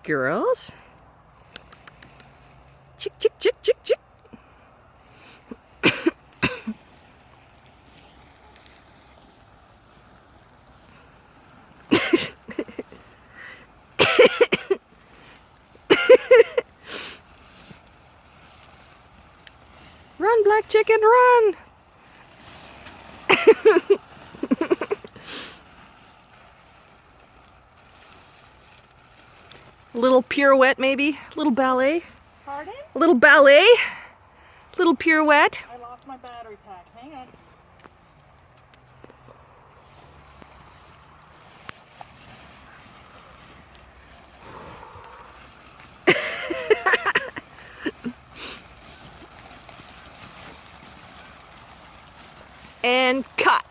girls. Chick, chick, chick, chick, chick. Run, black chicken, run! A little pirouette, maybe? A little ballet? Pardon? A little ballet? A little pirouette? I lost my battery pack. Hang on. And cut.